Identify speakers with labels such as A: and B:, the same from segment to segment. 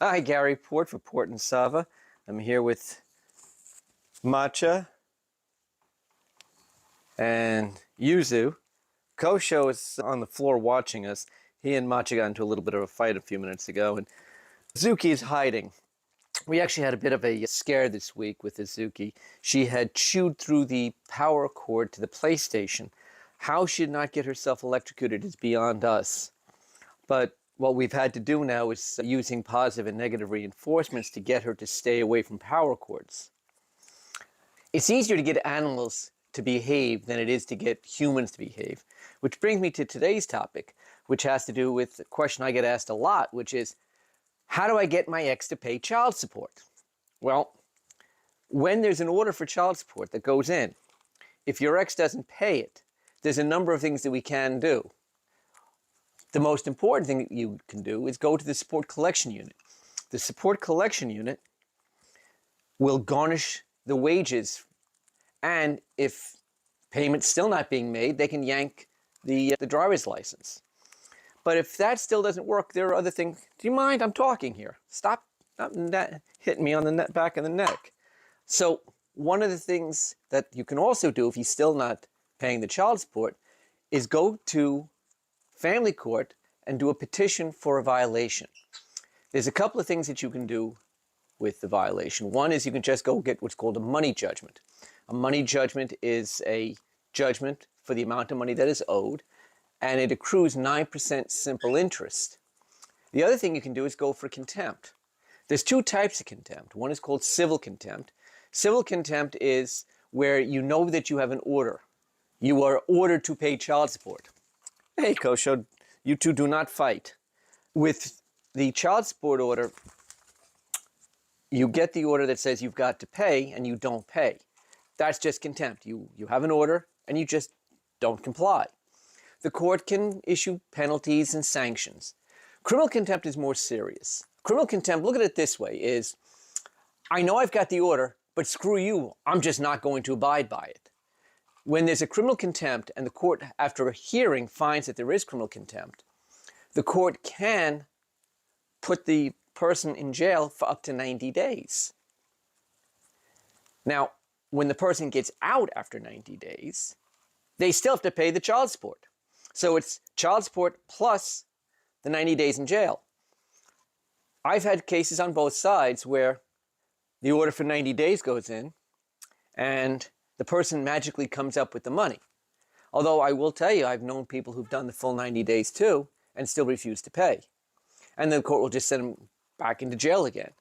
A: Hi, Gary Port for Port and Sava. I'm here with Matcha and Yuzu. Kosho is on the floor watching us. He and Matcha got into a little bit of a fight a few minutes ago, and Azuki is hiding. We actually had a bit of a scare this week with Azuki. She had chewed through the power cord to the PlayStation. How she did not get herself electrocuted is beyond us. But what we've had to do now is using positive and negative reinforcements to get her to stay away from power cords. It's easier to get animals to behave than it is to get humans to behave, which brings me to today's topic, which has to do with a question I get asked a lot, which is, how do I get my ex to pay child support? Well, when there's an order for child support that goes in, if your ex doesn't pay it, there's a number of things that we can do. The most important thing that you can do is go to the support collection unit. The support collection unit will garnish the wages, and if payment's still not being made, they can yank the driver's license. But if that still doesn't work, there are other things. Do you mind? I'm talking here. Stop hitting me on the back of the neck. So one of the things that you can also do if he's still not paying the child support is go to family court and do a petition for a violation. There's a couple of things that you can do with the violation. One is you can just go get what's called a money judgment. A money judgment is a judgment for the amount of money that is owed, and it accrues 9% simple interest. The other thing you can do is go for contempt. There's two types of contempt. One is called civil contempt. Civil contempt is where you know that you have an order. You are ordered to pay child support. Hey, Kosho, you two do not fight. With the child support order, you get the order that says you've got to pay and you don't pay. That's just contempt. You have an order and you just don't comply. The court can issue penalties and sanctions. Criminal contempt is more serious. Criminal contempt, look at it this way, is I know I've got the order, but screw you, I'm just not going to abide by it. When there's a criminal contempt and the court, after a hearing, finds that there is criminal contempt, the court can put the person in jail for up to 90 days. Now, when the person gets out after 90 days, they still have to pay the child support. So it's child support plus the 90 days in jail. I've had cases on both sides where the order for 90 days goes in and the person magically comes up with the money. Although I will tell you, I've known people who've done the full 90 days too and still refuse to pay. And then the court will just send them back into jail again.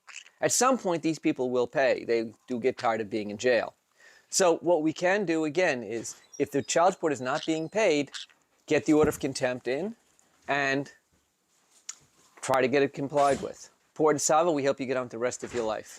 A: At some point, these people will pay. They do get tired of being in jail. So what we can do again is, if the child support is not being paid, get the order of contempt in and try to get it complied with. Port and Sava, we help you get on with the rest of your life.